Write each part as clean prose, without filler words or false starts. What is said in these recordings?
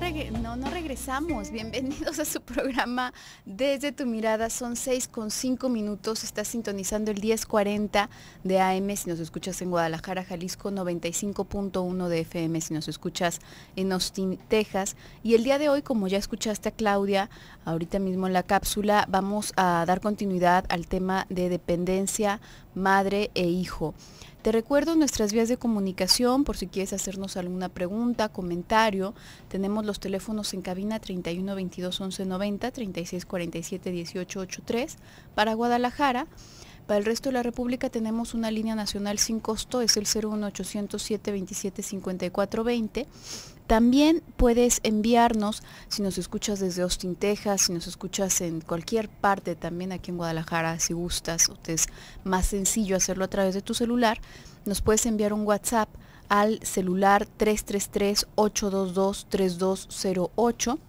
no regresamos. Bienvenidos a su programa Desde tu Mirada. Son 6:05. Estás sintonizando el 1040 de AM si nos escuchas en Guadalajara, Jalisco, 95.1 de FM si nos escuchas en Austin, Texas. Y el día de hoy, como ya escuchaste a Claudia, ahorita mismo en la cápsula, vamos a dar continuidad al tema de dependencia, madre e hijo. Te recuerdo nuestras vías de comunicación por si quieres hacernos alguna pregunta, comentario. Tenemos los teléfonos en cabina 31 22 11 90, 36 47 18 83 para Guadalajara. Para el resto de la República tenemos una línea nacional sin costo, es el 01 800 727 54 20. También puedes enviarnos, si nos escuchas desde Austin, Texas, si nos escuchas en cualquier parte, también aquí en Guadalajara, si gustas, o te es más sencillo hacerlo a través de tu celular, nos puedes enviar un WhatsApp al celular 333-822-3208.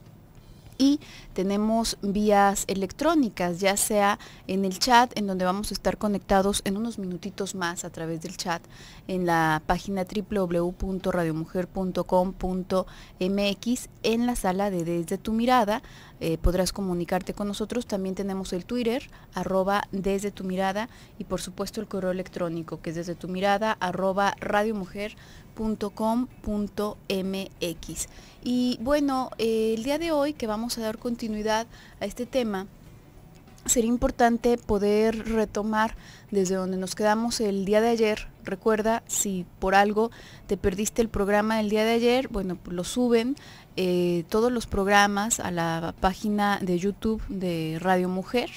Y tenemos vías electrónicas, ya sea en el chat, en donde vamos a estar conectados en unos minutitos más a través del chat, en la página www.radiomujer.com.mx, en la sala de Desde tu Mirada. Podrás comunicarte con nosotros. También tenemos el Twitter, @Desde tu Mirada, y por supuesto el correo electrónico, que es desde tu mirada, @radiomujer.com.mx. Y bueno, el día de hoy que vamos a dar continuidad a este tema, sería importante poder retomar desde donde nos quedamos el día de ayer. Recuerda, si por algo te perdiste el programa del día de ayer, bueno, pues lo suben todos los programas a la página de YouTube de Radio Mujer.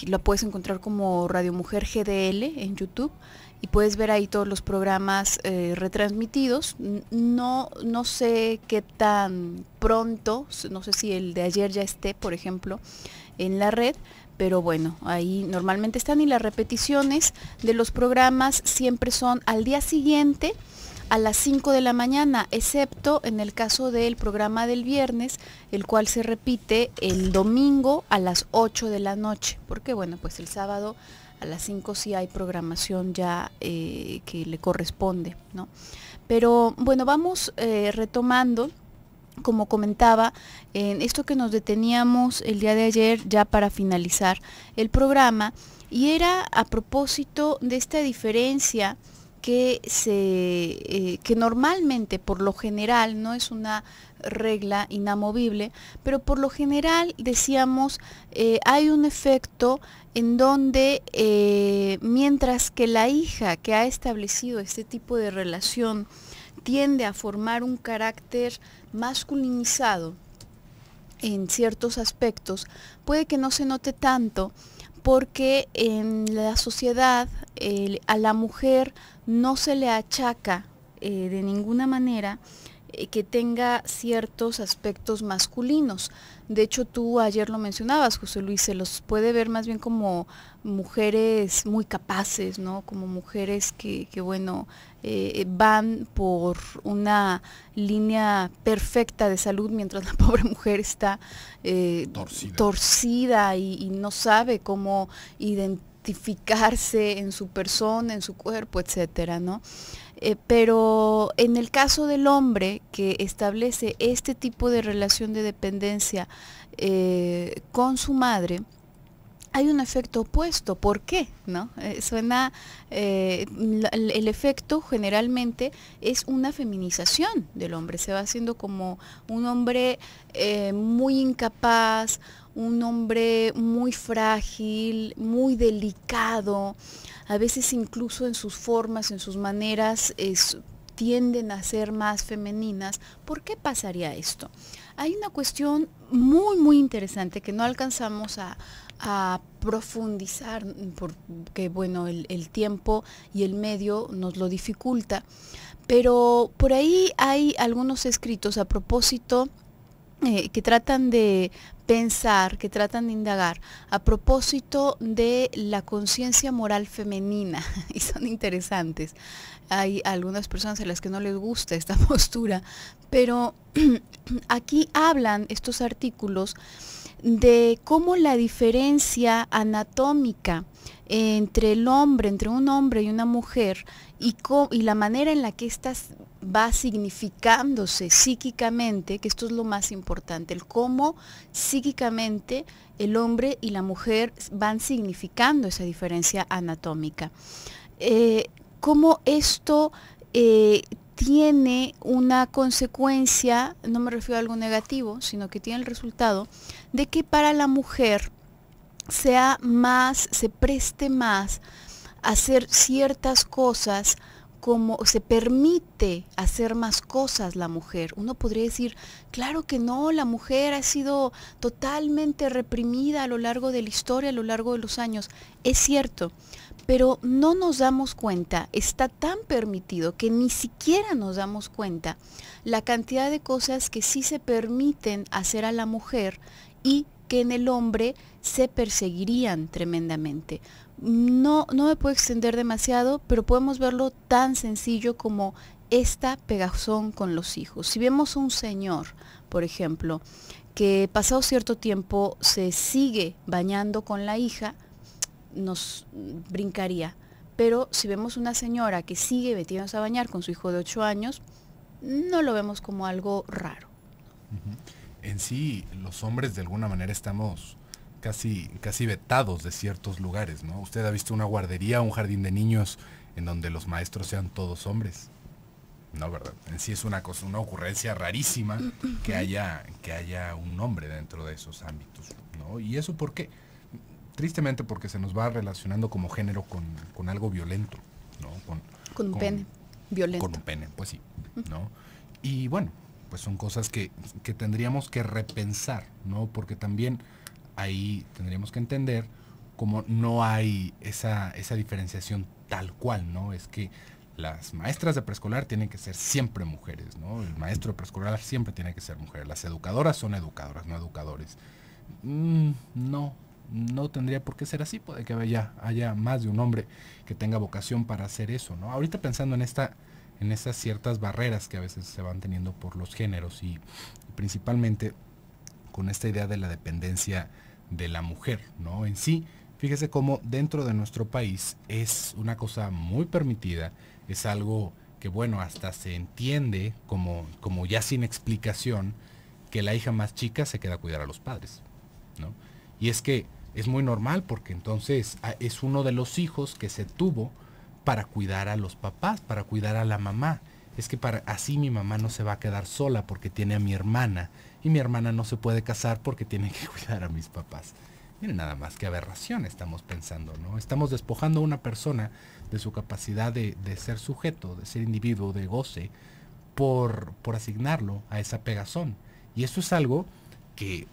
La puedes encontrar como Radio Mujer GDL en YouTube. Y puedes ver ahí todos los programas retransmitidos. No sé qué tan pronto, no sé si el de ayer ya esté, por ejemplo, en la red, pero bueno, ahí normalmente están, y las repeticiones de los programas siempre son al día siguiente a las 5 de la mañana, excepto en el caso del programa del viernes, el cual se repite el domingo a las 8 de la noche, porque bueno, pues el sábado a las 5 sí hay programación ya que le corresponde, ¿no? Pero bueno, vamos retomando, como comentaba, en esto que nos deteníamos el día de ayer ya para finalizar el programa, y era a propósito de esta diferencia que que normalmente, por lo general, no es una regla inamovible, pero por lo general decíamos hay un efecto en donde mientras que la hija que ha establecido este tipo de relación tiende a formar un carácter masculinizado en ciertos aspectos, puede que no se note tanto, porque en la sociedad a la mujer no se le achaca de ninguna manera que tenga ciertos aspectos masculinos. De hecho, tú ayer lo mencionabas, José Luis, se los puede ver más bien como mujeres muy capaces, ¿no? Como mujeres que bueno, van por una línea perfecta de salud, mientras la pobre mujer está torcida y no sabe cómo identificarse en su persona, en su cuerpo, etcétera, ¿no? Pero en el caso del hombre que establece este tipo de relación de dependencia con su madre, hay un efecto opuesto. ¿Por qué? ¿No? El efecto generalmente es una feminización del hombre. Se va haciendo como un hombre muy incapaz, un hombre muy frágil, muy delicado. A veces incluso en sus formas, en sus maneras, tienden a ser más femeninas. ¿Por qué pasaría esto? Hay una cuestión muy interesante que no alcanzamos a profundizar, porque bueno, el tiempo y el medio nos lo dificulta, pero por ahí hay algunos escritos a propósito que tratan de pensar, que tratan de indagar a propósito de la conciencia moral femenina, y son interesantes. Hay algunas personas a las que no les gusta esta postura, pero aquí hablan estos artículos de cómo la diferencia anatómica entre un hombre y una mujer, y la manera en la que éstas va significándose psíquicamente, que esto es lo más importante, el cómo psíquicamente el hombre y la mujer van significando esa diferencia anatómica. Cómo esto tiene una consecuencia, no me refiero a algo negativo, sino que tiene el resultado de que para la mujer sea más, se preste más a hacer ciertas cosas, como se permite hacer más cosas la mujer. Uno podría decir, claro que no, la mujer ha sido totalmente reprimida a lo largo de la historia, a lo largo de los años. Es cierto, pero no nos damos cuenta, está tan permitido que ni siquiera nos damos cuenta la cantidad de cosas que sí se permiten hacer a la mujer y que en el hombre se perseguirían tremendamente. No me puedo extender demasiado, pero podemos verlo tan sencillo como esta pegazón con los hijos. Si vemos a un señor, por ejemplo, que pasado cierto tiempo se sigue bañando con la hija, nos brincaría. Pero si vemos una señora que sigue metiéndose a bañar con su hijo de 8 años, no lo vemos como algo raro. En sí, los hombres de alguna manera estamos casi vetados de ciertos lugares, ¿no? ¿Usted ha visto una guardería, un jardín de niños en donde los maestros sean todos hombres? No, ¿verdad? En sí es una ocurrencia rarísima que haya un hombre dentro de esos ámbitos, ¿no? ¿Y eso por qué? Tristemente porque se nos va relacionando como género con algo violento, ¿no? Con un pene violento. Con un pene, pues sí, ¿no? Y bueno, pues son cosas que tendríamos que repensar, ¿no? Porque también ahí tendríamos que entender cómo no hay esa diferenciación tal cual, ¿no? Es que las maestras de preescolar tienen que ser siempre mujeres, ¿no? El maestro de preescolar siempre tiene que ser mujer. Las educadoras son educadoras, no educadores. No tendría por qué ser así. Puede que haya más de un hombre que tenga vocación para hacer eso, ¿no? Ahorita pensando en estas ciertas barreras que a veces se van teniendo por los géneros y principalmente con esta idea de la dependencia de la mujer, ¿no? En sí, fíjese cómo dentro de nuestro país es una cosa muy permitida, es algo que, bueno, hasta se entiende como ya sin explicación, que la hija más chica se queda a cuidar a los padres, ¿no? Y es que es muy normal porque entonces es uno de los hijos que se tuvo para cuidar a los papás, para cuidar a la mamá. Es que así mi mamá no se va a quedar sola porque tiene a mi hermana y mi hermana no se puede casar porque tiene que cuidar a mis papás. Miren nada más qué aberración estamos pensando, ¿no? Estamos despojando a una persona de su capacidad de ser sujeto, de ser individuo, de goce, por asignarlo a esa pegazón. Y eso es algo que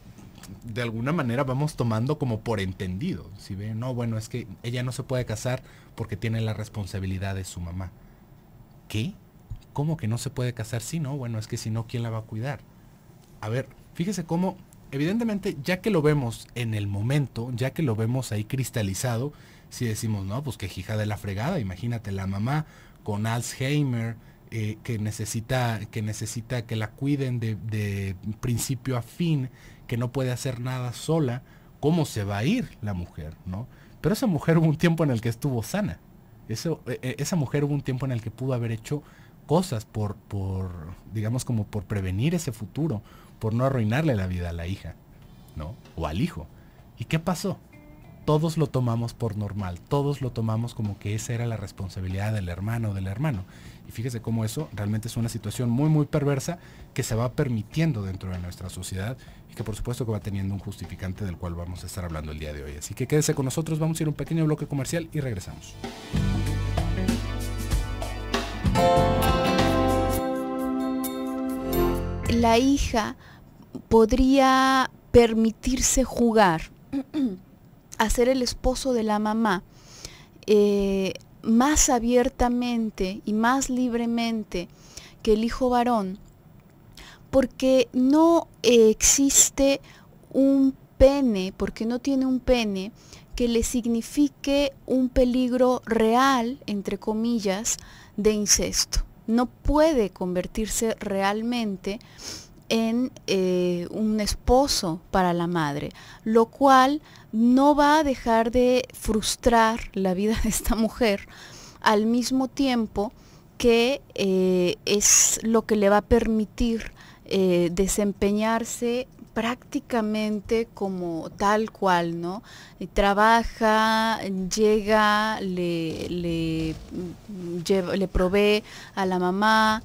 de alguna manera vamos tomando como por entendido. Si ven, no, bueno, es que ella no se puede casar porque tiene la responsabilidad de su mamá. ¿Qué? ¿Cómo que no se puede casar? Sí, no, bueno, es que si no, ¿quién la va a cuidar? A ver, fíjese cómo, evidentemente, ya que lo vemos en el momento, ya que lo vemos ahí cristalizado, si decimos, no, pues que hija de la fregada, imagínate, la mamá con Alzheimer, que necesita que la cuiden de principio a fin, que no puede hacer nada sola, ¿cómo se va a ir la mujer, no? Pero esa mujer hubo un tiempo en el que estuvo sana. Esa mujer hubo un tiempo en el que pudo haber hecho cosas por digamos, como por prevenir ese futuro, por no arruinarle la vida a la hija, ¿no? O al hijo. ¿Y qué pasó? Todos lo tomamos por normal, todos lo tomamos como que esa era la responsabilidad del hermano o del hermano. Y fíjese cómo eso realmente es una situación muy muy perversa que se va permitiendo dentro de nuestra sociedad y que por supuesto que va teniendo un justificante del cual vamos a estar hablando el día de hoy. Así que quédese con nosotros, vamos a ir a un pequeño bloque comercial y regresamos. La hija podría permitirse jugar a ser el esposo de la mamá más abiertamente y más libremente que el hijo varón, porque no existe un pene, porque no tiene un pene que le signifique un peligro real, entre comillas, de incesto. No puede convertirse realmente en un esposo para la madre, lo cual no va a dejar de frustrar la vida de esta mujer, al mismo tiempo que es lo que le va a permitir desempeñarse prácticamente como tal cual, ¿no? Trabaja, llega, le provee a la mamá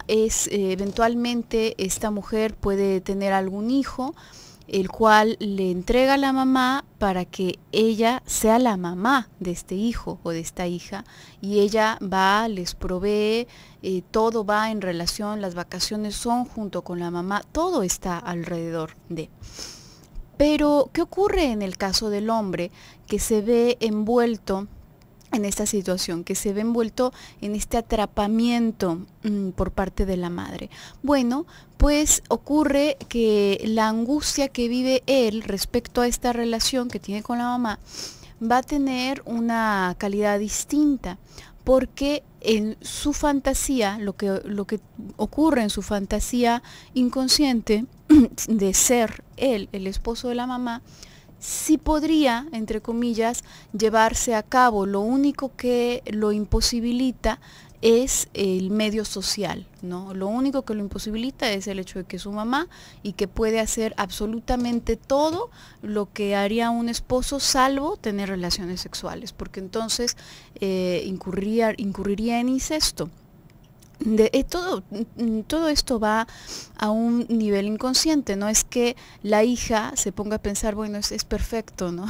es, eventualmente esta mujer puede tener algún hijo, el cual le entrega a la mamá para que ella sea la mamá de este hijo o de esta hija, y ella va, les provee, todo va en relación, las vacaciones son junto con la mamá, todo está alrededor de. Pero, ¿qué ocurre en el caso del hombre que se ve envuelto en esta situación, que se ve envuelto en este atrapamiento por parte de la madre? Bueno, pues ocurre que la angustia que vive él respecto a esta relación que tiene con la mamá va a tener una calidad distinta, porque en su fantasía, lo que ocurre en su fantasía inconsciente de ser él el esposo de la mamá, sí podría, entre comillas, llevarse a cabo. Lo único que lo imposibilita es el medio social, ¿no? Lo único que lo imposibilita es el hecho de que es su mamá y que puede hacer absolutamente todo lo que haría un esposo, salvo tener relaciones sexuales, porque entonces incurriría en incesto. Todo esto va a un nivel inconsciente, no es que la hija se ponga a pensar, bueno, es perfecto, ¿no?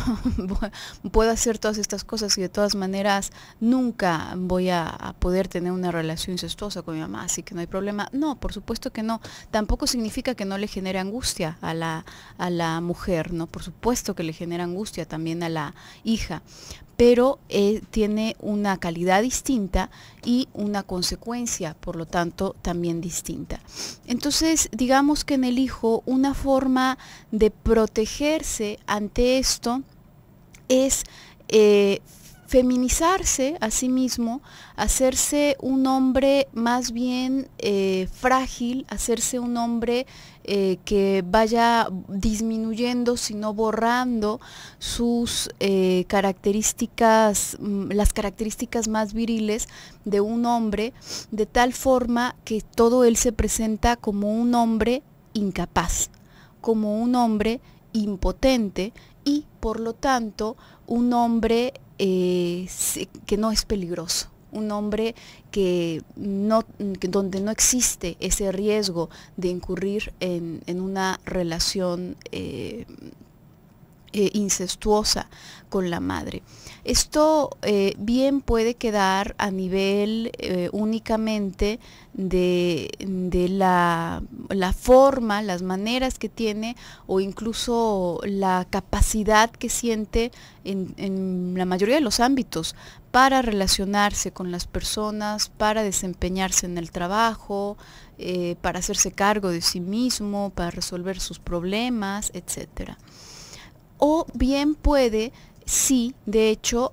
Puedo hacer todas estas cosas y de todas maneras nunca voy a poder tener una relación incestuosa con mi mamá, así que no hay problema. No, por supuesto que no. Tampoco significa que no le genere angustia a la mujer, ¿no? Por supuesto que le genera angustia también a la hija, pero tiene una calidad distinta y una consecuencia, por lo tanto, también distinta. Entonces, digamos que en el hijo una forma de protegerse ante esto es feminizarse a sí mismo, hacerse un hombre más bien frágil, hacerse un hombre que vaya disminuyendo, sino borrando sus características, las características más viriles de un hombre, de tal forma que todo él se presenta como un hombre incapaz, como un hombre impotente y por lo tanto un hombre que no es peligroso, un hombre donde no existe ese riesgo de incurrir en una relación incestuosa con la madre. Esto bien puede quedar a nivel únicamente de la forma, las maneras que tiene o incluso la capacidad que siente en la mayoría de los ámbitos para relacionarse con las personas, para desempeñarse en el trabajo, para hacerse cargo de sí mismo, para resolver sus problemas, etcétera. O bien puede, sí, de hecho,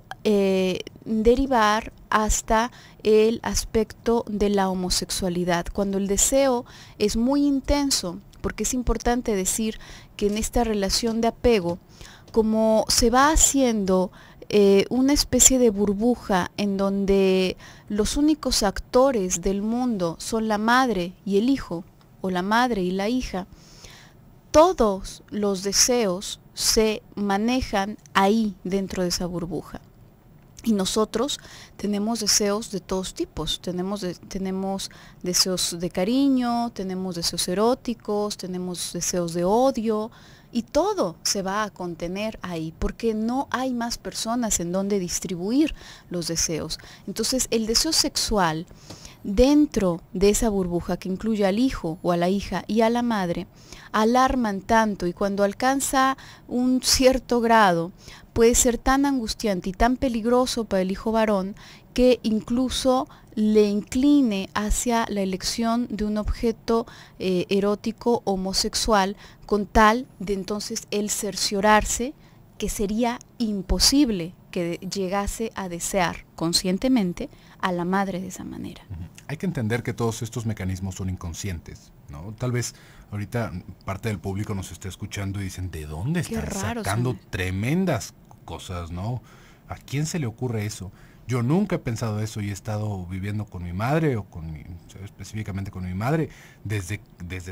derivar hasta el aspecto de la homosexualidad, cuando el deseo es muy intenso, porque es importante decir que en esta relación de apego, como se va haciendo una especie de burbuja en donde los únicos actores del mundo son la madre y el hijo, o la madre y la hija, todos los deseos se manejan ahí dentro de esa burbuja. Y nosotros tenemos deseos de todos tipos, tenemos deseos de cariño, tenemos deseos eróticos, tenemos deseos de odio, y todo se va a contener ahí, porque no hay más personas en donde distribuir los deseos. Entonces, el deseo sexual dentro de esa burbuja que incluye al hijo o a la hija y a la madre, alarman tanto, y cuando alcanza un cierto grado puede ser tan angustiante y tan peligroso para el hijo varón que incluso le incline hacia la elección de un objeto erótico homosexual, con tal de entonces él cerciorarse que sería imposible que llegase a desear conscientemente a la madre de esa manera. Hay que entender que todos estos mecanismos son inconscientes, ¿no? Tal vez ahorita parte del público nos esté escuchando y dicen, ¿de dónde están sacando tremendas cosas, ¿no? ¿A quién se le ocurre eso? Yo nunca he pensado eso y he estado viviendo con mi madre o específicamente con mi madre desde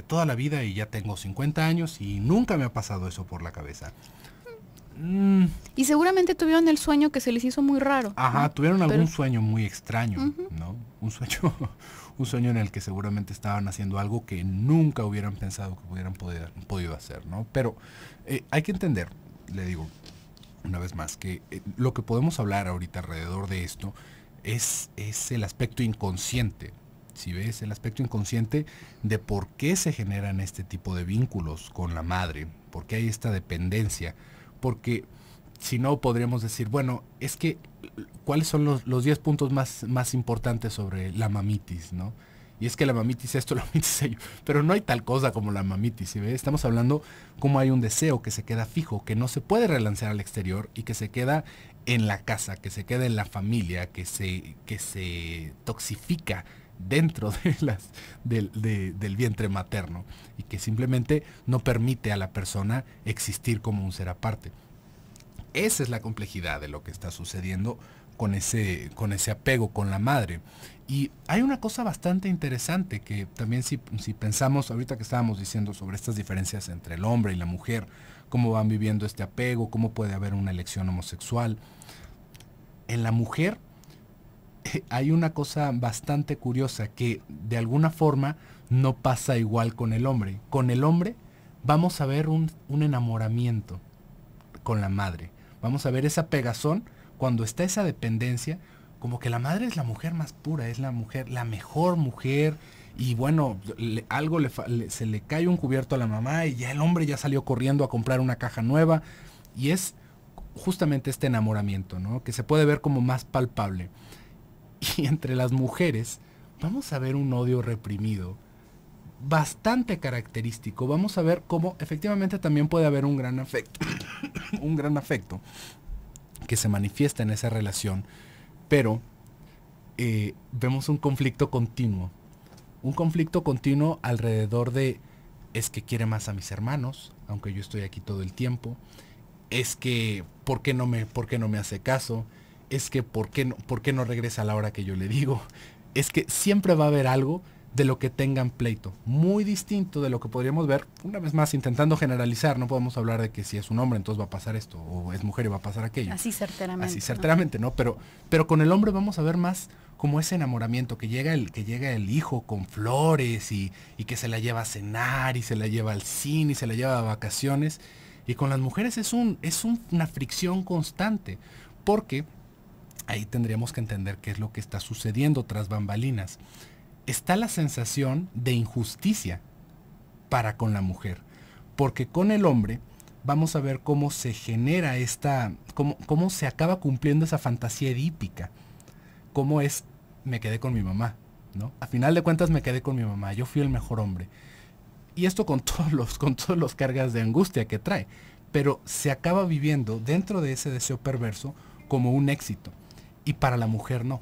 toda la vida y ya tengo 50 años y nunca me ha pasado eso por la cabeza. Y seguramente tuvieron el sueño que se les hizo muy raro. Ajá, ¿no? tuvieron algún sueño muy extraño, ¿no? Un sueño en el que seguramente estaban haciendo algo que nunca hubieran pensado que hubieran podido hacer, ¿no? Pero hay que entender, le digo una vez más, que lo que podemos hablar ahorita alrededor de esto es el aspecto inconsciente. Si ves el aspecto inconsciente de por qué se generan este tipo de vínculos con la madre, por qué hay esta dependencia, porque si no podríamos decir, bueno, es que ¿cuáles son los 10 puntos más importantes sobre la mamitis, no? Y es que la mamitis esto, la mamitis ello, pero no hay tal cosa como la mamitis, ¿sí ve? Estamos hablando como hay un deseo que se queda fijo, que no se puede relanzar al exterior y que se queda en la casa, que se queda en la familia, que se toxifica dentro del vientre materno y que simplemente no permite a la persona existir como un ser aparte. Esa es la complejidad de lo que está sucediendo con ese apego con la madre. Y hay una cosa bastante interesante que también si pensamos, ahorita que estábamos diciendo sobre estas diferencias entre el hombre y la mujer, cómo van viviendo este apego, cómo puede haber una elección homosexual. En la mujer hay una cosa bastante curiosa que de alguna forma no pasa igual con el hombre. Con el hombre vamos a ver un enamoramiento con la madre. Vamos a ver esa pegazón cuando está esa dependencia, como que la madre es la mujer más pura, es la mujer, la mejor mujer, y bueno, se le cae un cubierto a la mamá y ya el hombre ya salió corriendo a comprar una caja nueva, y es justamente este enamoramiento, ¿no? Que se puede ver como más palpable. Y entre las mujeres vamos a ver un odio reprimido bastante característico. Vamos a ver cómo efectivamente también puede haber un gran afecto un gran afecto que se manifiesta en esa relación, pero vemos un conflicto continuo alrededor de: es que quiere más a mis hermanos aunque yo estoy aquí todo el tiempo, es que ¿por qué no me hace caso? Es que ¿por qué no regresa a la hora que yo le digo? Es que siempre va a haber algo de lo que tengan pleito, muy distinto de lo que podríamos ver, una vez más, intentando generalizar. No podemos hablar de que si es un hombre entonces va a pasar esto, o es mujer y va a pasar aquello. Así certeramente. ¿No? Pero con el hombre vamos a ver más como ese enamoramiento, que llega el hijo con flores y que se la lleva a cenar, y se la lleva al cine, y se la lleva a vacaciones. Y con las mujeres es una fricción constante, porque ahí tendríamos que entender qué es lo que está sucediendo tras bambalinas. Está la sensación de injusticia para con la mujer, porque con el hombre vamos a ver cómo se genera cómo se acaba cumpliendo esa fantasía edípica, cómo es: me quedé con mi mamá, ¿no? A final de cuentas me quedé con mi mamá, yo fui el mejor hombre. Y esto con todos los cargas de angustia que trae, pero se acaba viviendo dentro de ese deseo perverso como un éxito, y para la mujer no.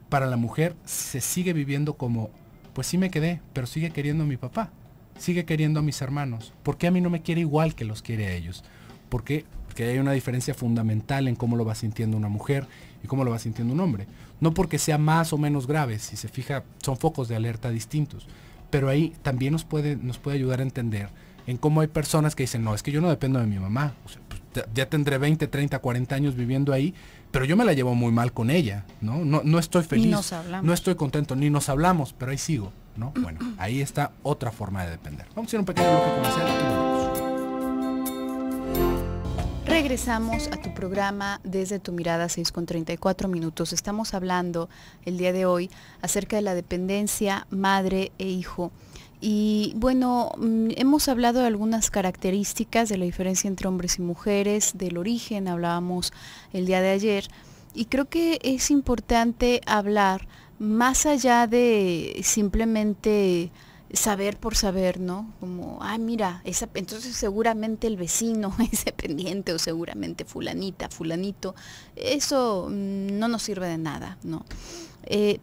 Para la mujer se sigue viviendo como: pues sí me quedé, pero sigue queriendo a mi papá, sigue queriendo a mis hermanos. ¿Por qué a mí no me quiere igual que los quiere a ellos? ¿Por qué? Porque hay una diferencia fundamental en cómo lo va sintiendo una mujer y cómo lo va sintiendo un hombre. No porque sea más o menos grave, si se fija, son focos de alerta distintos. Pero ahí también nos puede ayudar a entender en cómo hay personas que dicen: no, es que yo no dependo de mi mamá. O sea, pues, ya tendré 20, 30, 40 años viviendo ahí, pero yo me la llevo muy mal con ella, ¿no? No estoy feliz, no estoy contento, ni nos hablamos, pero ahí sigo, ¿no? Bueno, ahí está otra forma de depender. Vamos a hacer un pequeño bloque comercial y volvemos. Regresamos a tu programa Desde tu Mirada, 6:34 minutos. Estamos hablando el día de hoy acerca de la dependencia madre e hijo. Y bueno, hemos hablado de algunas características de la diferencia entre hombres y mujeres, del origen, hablábamos el día de ayer, y creo que es importante hablar más allá de simplemente saber por saber, ¿no? Como, mira, entonces seguramente el vecino es dependiente, o seguramente fulanita, fulanito, eso no nos sirve de nada, ¿no?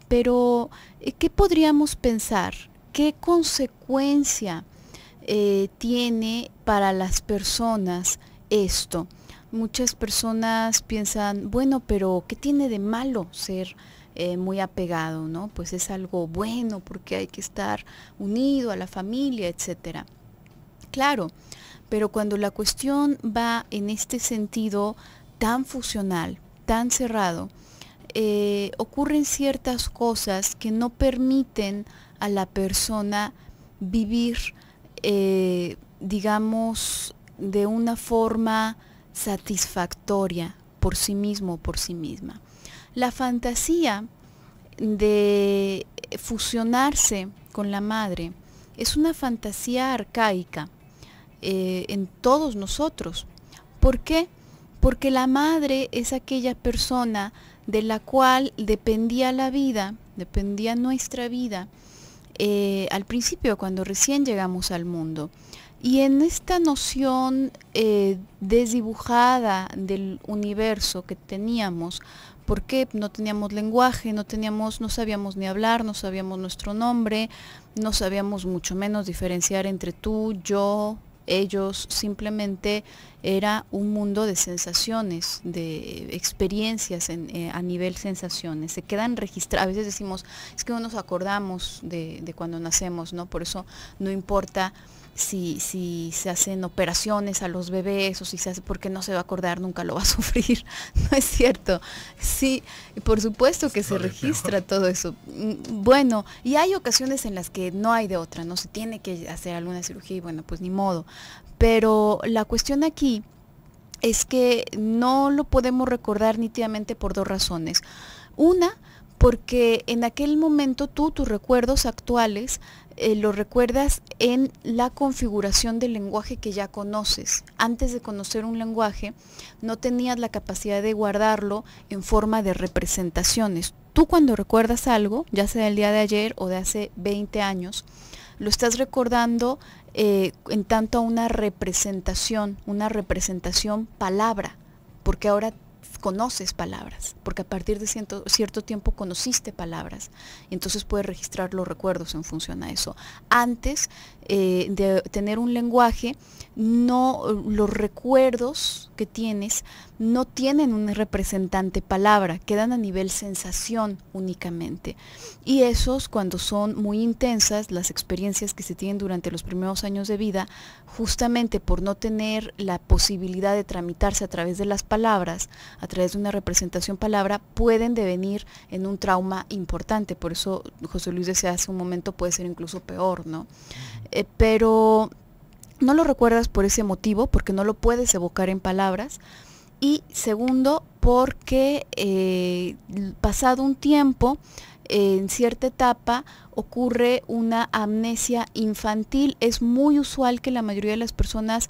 Pero, ¿qué podríamos pensar? ¿Qué consecuencia tiene para las personas esto? Muchas personas piensan, bueno, pero ¿qué tiene de malo ser muy apegado, ¿no? Pues es algo bueno porque hay que estar unido a la familia, etcétera. Claro, pero cuando la cuestión va en este sentido tan fusional, tan cerrado, ocurren ciertas cosas que no permiten a la persona vivir, digamos, de una forma satisfactoria por sí mismo o por sí misma. La fantasía de fusionarse con la madre es una fantasía arcaica en todos nosotros. ¿Por qué? Porque la madre es aquella persona de la cual dependía la vida, dependía nuestra vida, al principio, cuando recién llegamos al mundo. Y en esta noción desdibujada del universo que teníamos, porque no teníamos lenguaje, no sabíamos ni hablar, no sabíamos nuestro nombre, no sabíamos mucho menos diferenciar entre tú, yo, ellos, simplemente era un mundo de sensaciones, de experiencias a nivel sensaciones, se quedan registradas. A veces decimos, es que no nos acordamos de cuando nacemos, ¿no? Por eso no importa si se hacen operaciones a los bebés o si se hace, porque no se va a acordar, nunca lo va a sufrir. No es cierto. Sí, por supuesto que se registra todo eso. Bueno, y hay ocasiones en las que no hay de otra, no se tiene que hacer alguna cirugía y bueno, pues ni modo. Pero la cuestión aquí es que no lo podemos recordar nítidamente por dos razones. Una, porque en aquel momento tus recuerdos actuales lo recuerdas en la configuración del lenguaje que ya conoces. Antes de conocer un lenguaje, no tenías la capacidad de guardarlo en forma de representaciones. Tú cuando recuerdas algo, ya sea del día de ayer o de hace 20 años, lo estás recordando en tanto a una representación palabra, porque ahora conoces palabras, porque a partir de cierto tiempo conociste palabras, y entonces puedes registrar los recuerdos en función a eso. Antes de tener un lenguaje, los recuerdos que tienes no tienen un representante palabra, quedan a nivel sensación únicamente. Y esos, cuando son muy intensas, las experiencias que se tienen durante los primeros años de vida, justamente por no tener la posibilidad de tramitarse a través de las palabras, a través de una representación palabra, pueden devenir en un trauma importante. Por eso José Luis decía hace un momento, puede ser incluso peor, ¿no? Pero no lo recuerdas por ese motivo, porque no lo puedes evocar en palabras. Y segundo, porque pasado un tiempo, en cierta etapa, ocurre una amnesia infantil. Es muy usual que la mayoría de las personas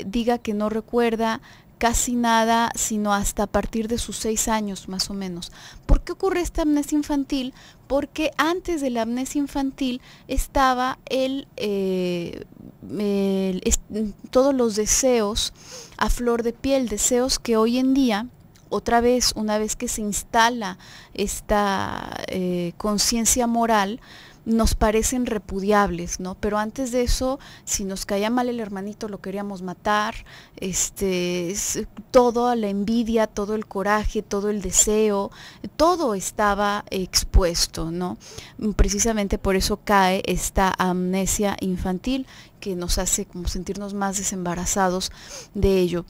diga que no recuerda casi nada, sino hasta a partir de sus 6 años más o menos. ¿Por qué ocurre esta amnesia infantil? Porque antes de la amnesia infantil estaba todos los deseos a flor de piel, deseos que hoy en día, otra vez, una vez que se instala esta conciencia moral, nos parecen repudiables, ¿no? Pero antes de eso, si nos caía mal el hermanito, lo queríamos matar, toda la envidia, todo el coraje, todo el deseo, todo estaba expuesto, ¿no? Precisamente por eso cae esta amnesia infantil, que nos hace como sentirnos más desembarazados de ello.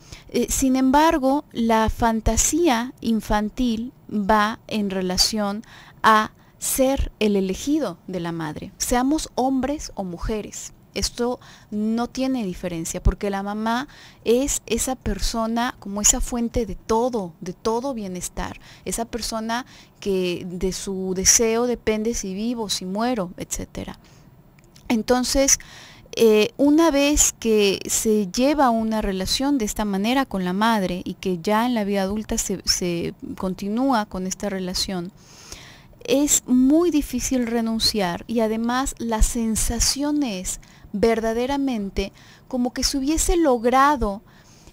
Sin embargo, la fantasía infantil va en relación a ser el elegido de la madre, seamos hombres o mujeres. Esto no tiene diferencia, porque la mamá es esa persona como esa fuente de todo bienestar, esa persona que de su deseo depende si vivo, si muero, etc. Entonces, una vez que se lleva una relación de esta manera con la madre y que ya en la vida adulta se continúa con esta relación, es muy difícil renunciar, y además la sensación es verdaderamente como que se hubiese logrado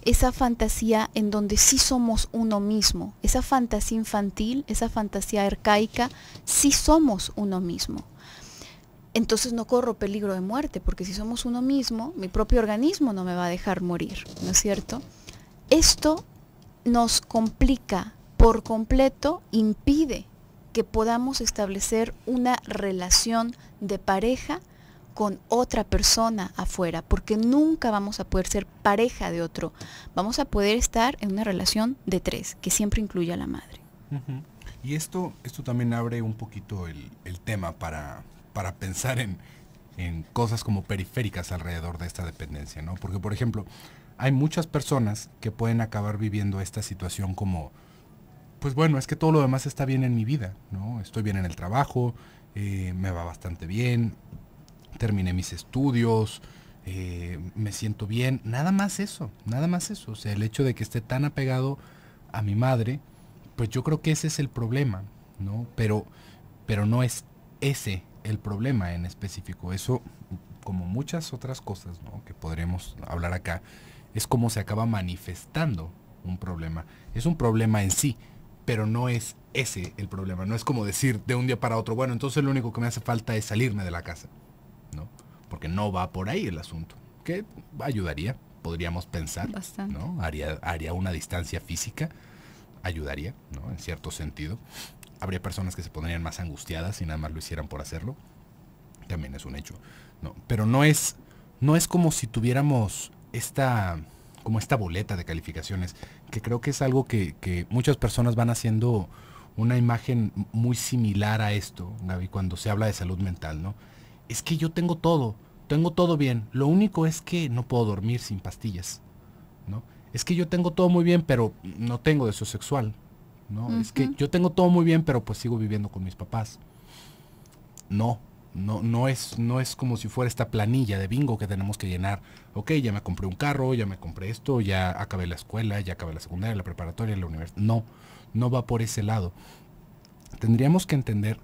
esa fantasía en donde sí somos uno mismo, esa fantasía infantil, esa fantasía arcaica, sí somos uno mismo. Entonces no corro peligro de muerte, porque si somos uno mismo, mi propio organismo no me va a dejar morir, ¿no es cierto? Esto nos complica por completo, impide que podamos establecer una relación de pareja con otra persona afuera, porque nunca vamos a poder ser pareja de otro. Vamos a poder estar en una relación de 3, que siempre incluye a la madre. Uh-huh. Y esto también abre un poquito el tema para pensar en cosas como periféricas alrededor de esta dependencia, ¿no? Porque, por ejemplo, hay muchas personas que pueden acabar viviendo esta situación como, pues bueno, es que todo lo demás está bien en mi vida, ¿no? Estoy bien en el trabajo, me va bastante bien, terminé mis estudios, me siento bien, nada más eso. O sea, el hecho de que esté tan apegado a mi madre, pues yo creo que ese es el problema, ¿no? Pero no es ese el problema en específico. Eso, como muchas otras cosas, ¿no?, que podremos hablar acá, es como se acaba manifestando un problema. Es un problema en sí, pero no es ese el problema. No es como decir de un día para otro, bueno, entonces lo único que me hace falta es salirme de la casa, ¿no? Porque no va por ahí el asunto. Que ayudaría, podríamos pensar, bastante, ¿no? Haría una distancia física, ayudaría, ¿no?, en cierto sentido. Habría personas que se pondrían más angustiadas y nada más lo hicieran por hacerlo. También es un hecho, ¿no? Pero no es como si tuviéramos esta boleta de calificaciones, que creo que es algo que muchas personas van haciendo una imagen muy similar a esto, Gaby, cuando se habla de salud mental, ¿no? Es que yo tengo todo bien, lo único es que no puedo dormir sin pastillas, ¿no? Es que yo tengo todo muy bien, pero no tengo deseo sexual, ¿no? Uh-huh. Es que yo tengo todo muy bien, pero pues sigo viviendo con mis papás. No es como si fuera esta planilla de bingo que tenemos que llenar. Ok, ya me compré un carro, ya me compré esto, ya acabé la escuela, ya acabé la secundaria, la preparatoria, la universidad. No va por ese lado. Tendríamos que entender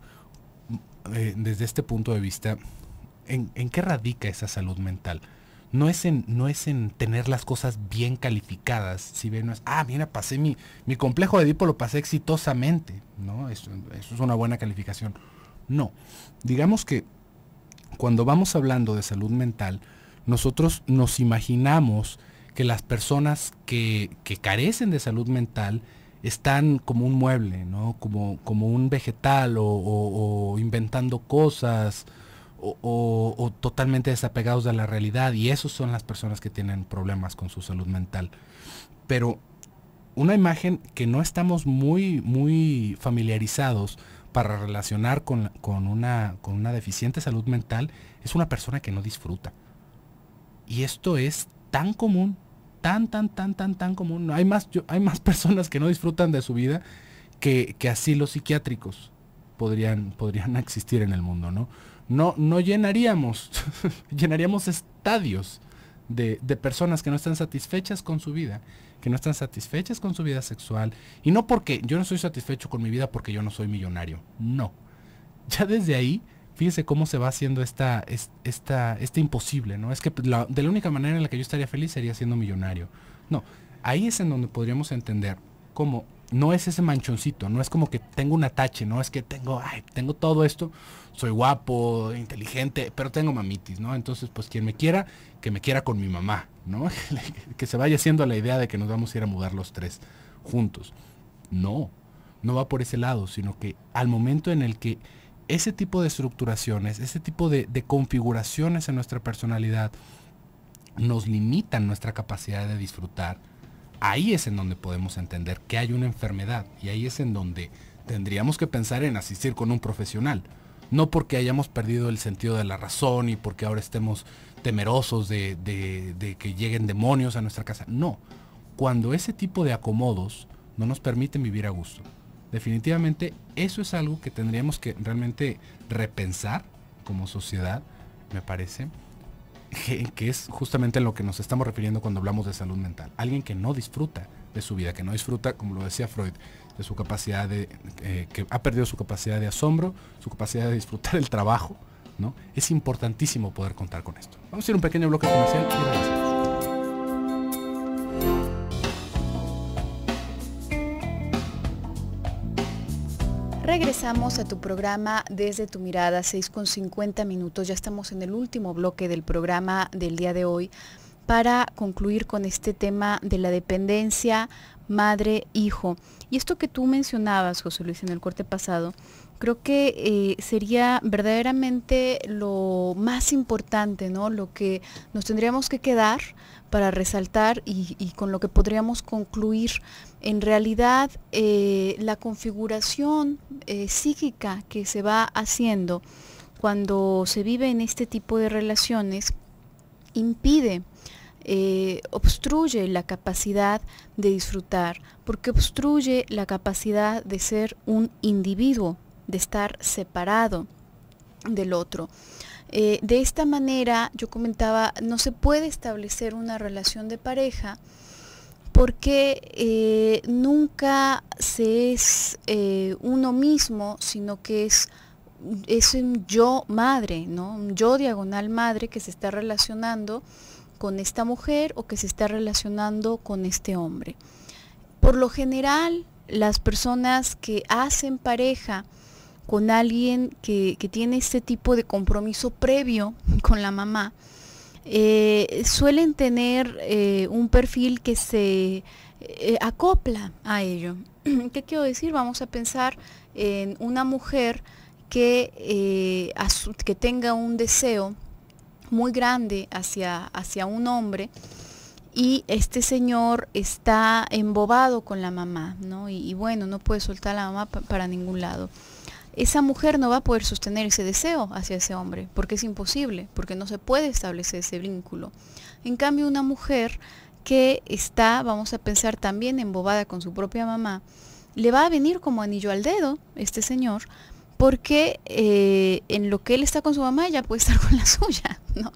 desde este punto de vista en qué radica esa salud mental. No es en tener las cosas bien calificadas. Si bien no es, mira, pasé mi complejo de Edipo, lo pasé exitosamente, ¿no? Eso es una buena calificación. No, digamos que cuando vamos hablando de salud mental, nosotros nos imaginamos que las personas que carecen de salud mental están como un mueble, ¿no? Como un vegetal o inventando cosas o totalmente desapegados de la realidad, y esos son las personas que tienen problemas con su salud mental. Pero una imagen que no estamos muy familiarizados para relacionar con una deficiente salud mental es una persona que no disfruta. Y esto es tan común, tan común. Hay más personas que no disfrutan de su vida que asilos psiquiátricos podrían existir en el mundo, ¿no? No llenaríamos estadios de personas que no están satisfechas con su vida, que no están satisfechas con su vida sexual, y no porque yo no soy satisfecho con mi vida porque yo no soy millonario, no. Ya desde ahí, fíjese cómo se va haciendo este imposible, ¿no? Es que de la única manera en la que yo estaría feliz sería siendo millonario. No, ahí es en donde podríamos entender cómo no es ese manchoncito, no es como que tengo un atache, no es que tengo todo esto, soy guapo, inteligente, pero tengo mamitis, ¿no? Entonces, pues quien me quiera, que me quiera con mi mamá, ¿no? Que se vaya haciendo la idea de que nos vamos a ir a mudar los 3 juntos. No va por ese lado, sino que al momento en el que ese tipo de estructuraciones, ese tipo de configuraciones en nuestra personalidad nos limitan nuestra capacidad de disfrutar, ahí es en donde podemos entender que hay una enfermedad, y ahí es en donde tendríamos que pensar en asistir con un profesional. No porque hayamos perdido el sentido de la razón y porque ahora estemos temerosos de que lleguen demonios a nuestra casa. No, cuando ese tipo de acomodos no nos permiten vivir a gusto. Definitivamente eso es algo que tendríamos que realmente repensar como sociedad, me parece, que es justamente a lo que nos estamos refiriendo cuando hablamos de salud mental. Alguien que no disfruta de su vida, que no disfruta, como lo decía Freud, de su capacidad que ha perdido su capacidad de asombro, su capacidad de disfrutar el trabajo, ¿no? Es importantísimo poder contar con esto. Vamos a ir a un pequeño bloque comercial y regresamos. Regresamos a tu programa Desde tu Mirada, 6:50. Ya estamos en el último bloque del programa del día de hoy. para concluir con este tema de la dependencia madre-hijo. Y esto que tú mencionabas, José Luis, en el corte pasado, creo que sería verdaderamente lo más importante, ¿no? Lo que nos tendríamos que quedar para resaltar y con lo que podríamos concluir. En realidad, la configuración psíquica que se va haciendo cuando se vive en este tipo de relaciones impide, obstruye la capacidad de disfrutar, porque obstruye la capacidad de ser un individuo, de estar separado del otro. De esta manera, yo comentaba, no se puede establecer una relación de pareja porque nunca se es uno mismo, sino que es un yo madre, ¿no? Un yo diagonal madre que se está relacionando con esta mujer o que se está relacionando con este hombre. Por lo general, las personas que hacen pareja con alguien que tiene este tipo de compromiso previo con la mamá, suelen tener un perfil que se acopla a ello. ¿Qué quiero decir? Vamos a pensar en una mujer que tenga un deseo muy grande hacia un hombre, y este señor está embobado con la mamá, ¿no? Y bueno, no puede soltar a la mamá para ningún lado. Esa mujer no va a poder sostener ese deseo hacia ese hombre, porque es imposible, porque no se puede establecer ese vínculo. En cambio, una mujer que está, vamos a pensar, también embobada con su propia mamá, le va a venir como anillo al dedo este señor, porque en lo que él está con su mamá, ella puede estar con la suya, ¿no?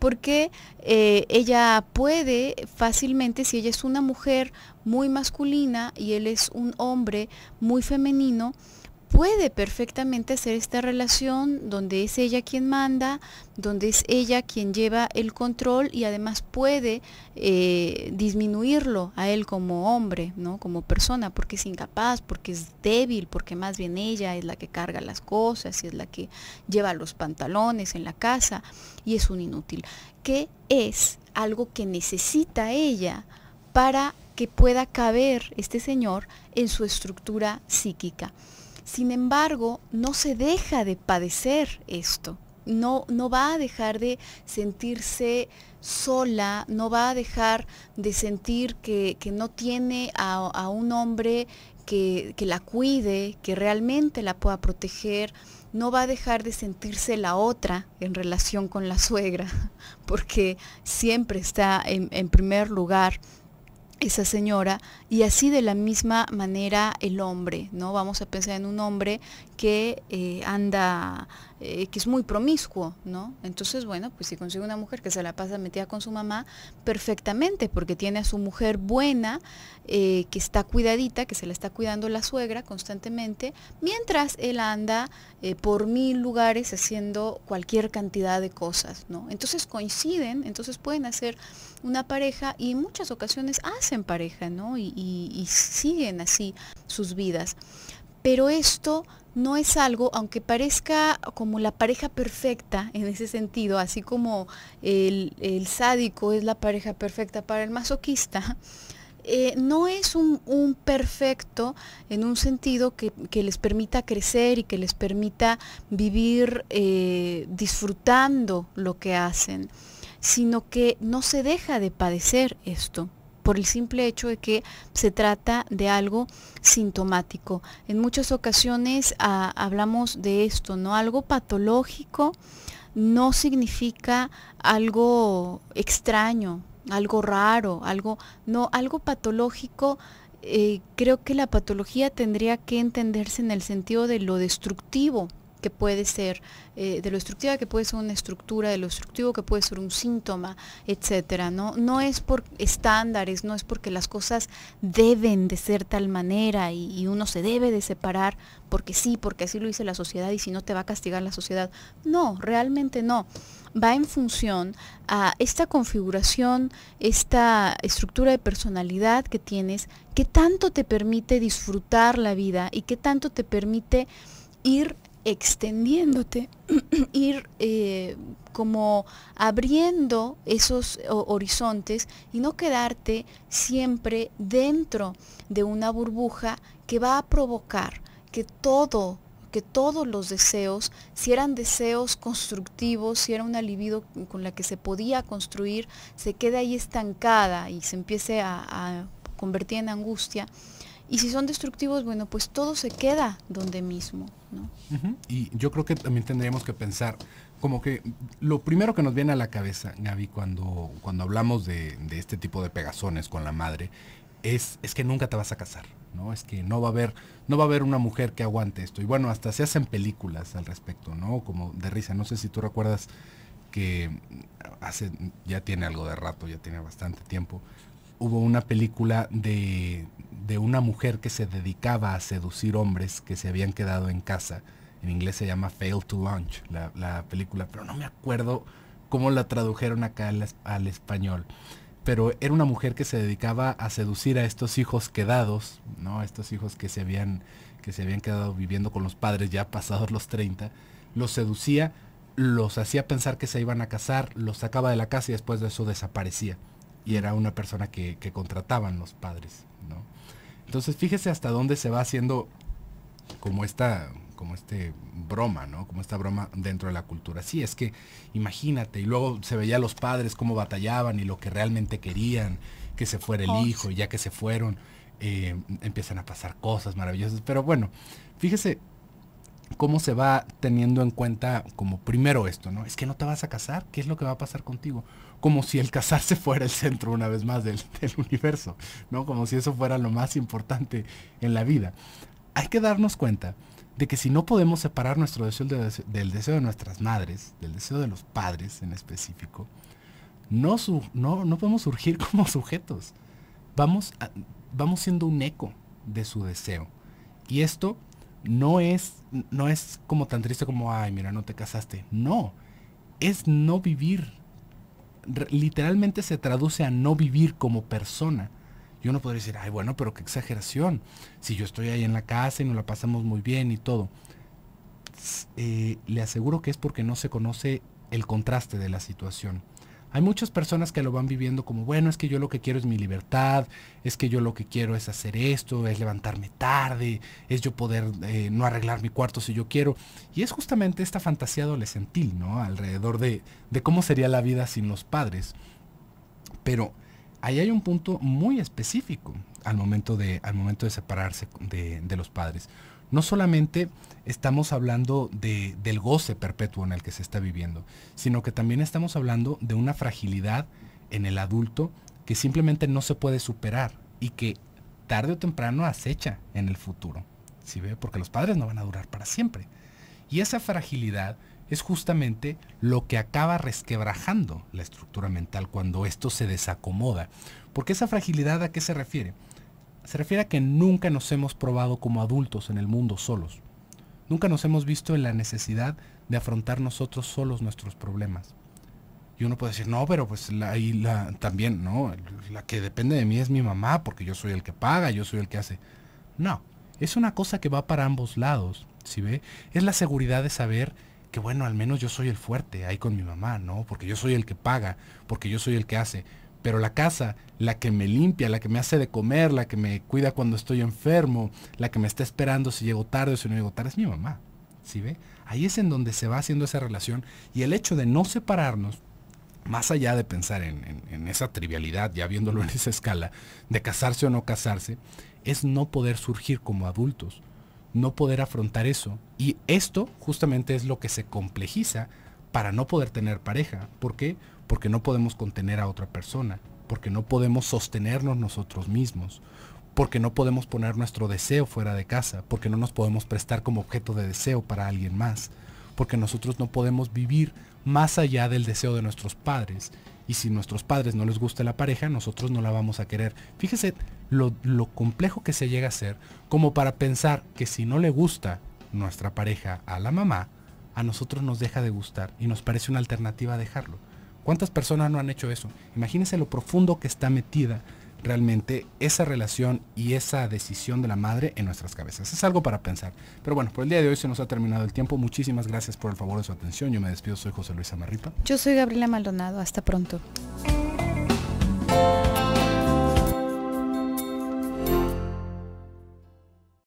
Porque ella puede fácilmente, si ella es una mujer muy masculina y él es un hombre muy femenino, puede perfectamente hacer esta relación donde es ella quien manda, donde es ella quien lleva el control, y además puede disminuirlo a él como hombre, ¿no? Como persona, porque es incapaz, porque es débil, porque más bien ella es la que carga las cosas y es la que lleva los pantalones en la casa y es un inútil, que es algo que necesita ella para que pueda caber este señor en su estructura psíquica. Sin embargo, no se deja de padecer esto, no va a dejar de sentirse sola, no va a dejar de sentir que no tiene a un hombre que la cuide, que realmente la pueda proteger, no va a dejar de sentirse la otra en relación con la suegra, porque siempre está en primer lugar esa señora, y así de la misma manera el hombre, ¿no? Vamos a pensar en un hombre que que es muy promiscuo, ¿no? Entonces, bueno, pues si consigue una mujer que se la pasa metida con su mamá, perfectamente, porque tiene a su mujer buena, que está cuidadita, que se la está cuidando la suegra constantemente, mientras él anda por 1000 lugares haciendo cualquier cantidad de cosas, ¿no? Entonces coinciden, entonces pueden hacer una pareja, y en muchas ocasiones hacen pareja, ¿no? Y siguen así sus vidas. Pero esto no es algo, aunque parezca como la pareja perfecta en ese sentido, así como el sádico es la pareja perfecta para el masoquista, no es un perfecto en un sentido que les permita crecer y que les permita vivir disfrutando lo que hacen, sino que no se deja de padecer esto, por el simple hecho de que se trata de algo sintomático. En muchas ocasiones hablamos de esto, ¿no? Algo patológico no significa algo extraño, algo raro, algo patológico. Creo que la patología tendría que entenderse en el sentido de lo destructivo que puede ser, de lo destructiva que puede ser una estructura, de lo destructivo que puede ser un síntoma, etcétera, ¿no? No es por estándares, no es porque las cosas deben de ser tal manera y uno se debe de separar porque sí, porque así lo dice la sociedad y si no te va a castigar la sociedad. No, realmente no. Va en función a esta configuración, esta estructura de personalidad que tienes, que tanto te permite disfrutar la vida y que tanto te permite ir extendiéndote, ir como abriendo esos horizontes y no quedarte siempre dentro de una burbuja que va a provocar que todos los deseos, si eran deseos constructivos, si era una libido con la que se podía construir, se quede ahí estancada y se empiece a convertir en angustia. Y si son destructivos, bueno, pues todo se queda donde mismo, ¿no? Y yo creo que también tendríamos que pensar, como que lo primero que nos viene a la cabeza, Gaby, cuando hablamos de este tipo de pegazones con la madre, es que nunca te vas a casar, ¿no? Es que no va a haber una mujer que aguante esto. Y bueno, hasta se hacen películas al respecto, ¿no? Como de risa. No sé si tú recuerdas que ya tiene algo de rato, ya tiene bastante tiempo, hubo una película de una mujer que se dedicaba a seducir hombres que se habían quedado en casa. En inglés se llama Fail to Launch, la película, pero no me acuerdo cómo la tradujeron acá al español. Pero era una mujer que se dedicaba a seducir a estos hijos quedados, ¿no? A estos hijos que se habían quedado viviendo con los padres ya pasados los 30. Los seducía, los hacía pensar que se iban a casar, los sacaba de la casa y después de eso desaparecía. Y era una persona que contrataban los padres, ¿no? Entonces fíjese hasta dónde se va haciendo como broma, ¿no? Como esta broma dentro de la cultura. Sí, es que imagínate, y luego se veía a los padres cómo batallaban y lo que realmente querían, que se fuera el hijo, y ya que se fueron, empiezan a pasar cosas maravillosas. Pero bueno, fíjese cómo se va teniendo en cuenta como primero esto, ¿no? Es que no te vas a casar, ¿qué es lo que va a pasar contigo? Como si el casarse fuera el centro una vez más del universo, ¿no? Como si eso fuera lo más importante en la vida. Hay que darnos cuenta de que si no podemos separar nuestro deseo del deseo de nuestras madres, del deseo de los padres en específico, no podemos surgir como sujetos. Vamos siendo un eco de su deseo. Y esto no es como tan triste como, ay, mira, no te casaste. No, es no vivir. Literalmente se traduce a no vivir como persona. Y uno podría decir, ay, bueno, pero qué exageración. Si yo estoy ahí en la casa y nos la pasamos muy bien y todo. Le aseguro que es porque no se conoce el contraste de la situación. Hay muchas personas que lo van viviendo como, bueno, es que yo lo que quiero es mi libertad, es que yo lo que quiero es hacer esto, es levantarme tarde, es yo poder no arreglar mi cuarto si yo quiero. Y es justamente esta fantasía adolescentil, ¿no? Alrededor de cómo sería la vida sin los padres. Pero ahí hay un punto muy específico al momento de separarse de los padres. No solamente estamos hablando del goce perpetuo en el que se está viviendo, sino que también estamos hablando de una fragilidad en el adulto que simplemente no se puede superar y que tarde o temprano acecha en el futuro. ¿Sí ve? Porque los padres no van a durar para siempre. Y esa fragilidad es justamente lo que acaba resquebrajando la estructura mental cuando esto se desacomoda. Porque esa fragilidad, ¿a qué se refiere? Se refiere a que nunca nos hemos probado como adultos en el mundo solos. Nunca nos hemos visto en la necesidad de afrontar nosotros solos nuestros problemas. Y uno puede decir, no, pero pues también, no, la que depende de mí es mi mamá, porque yo soy el que paga, yo soy el que hace. No, es una cosa que va para ambos lados, ¿sí ve? Es la seguridad de saber que, bueno, al menos yo soy el fuerte ahí con mi mamá, ¿no? Porque yo soy el que paga, porque yo soy el que hace. Pero la casa, la que me limpia, la que me hace de comer, la que me cuida cuando estoy enfermo, la que me está esperando si llego tarde o si no llego tarde, es mi mamá. ¿Sí ve? Ahí es en donde se va haciendo esa relación. Y el hecho de no separarnos, más allá de pensar en esa trivialidad, ya viéndolo en esa escala, de casarse o no casarse, es no poder surgir como adultos, no poder afrontar eso. Y esto justamente es lo que se complejiza para no poder tener pareja. ¿Por qué? Porque no podemos contener a otra persona, porque no podemos sostenernos nosotros mismos, porque no podemos poner nuestro deseo fuera de casa, porque no nos podemos prestar como objeto de deseo para alguien más, porque nosotros no podemos vivir más allá del deseo de nuestros padres. Y si a nuestros padres no les gusta la pareja, nosotros no la vamos a querer. Fíjese lo complejo que se llega a ser como para pensar que si no le gusta nuestra pareja a la mamá, a nosotros nos deja de gustar y nos parece una alternativa dejarlo. ¿Cuántas personas no han hecho eso? Imagínense lo profundo que está metida realmente esa relación y esa decisión de la madre en nuestras cabezas. Es algo para pensar. Pero bueno, por el día de hoy se nos ha terminado el tiempo. Muchísimas gracias por el favor de su atención. Yo me despido, soy José Luis Amarripa. Yo soy Gabriela Maldonado. Hasta pronto.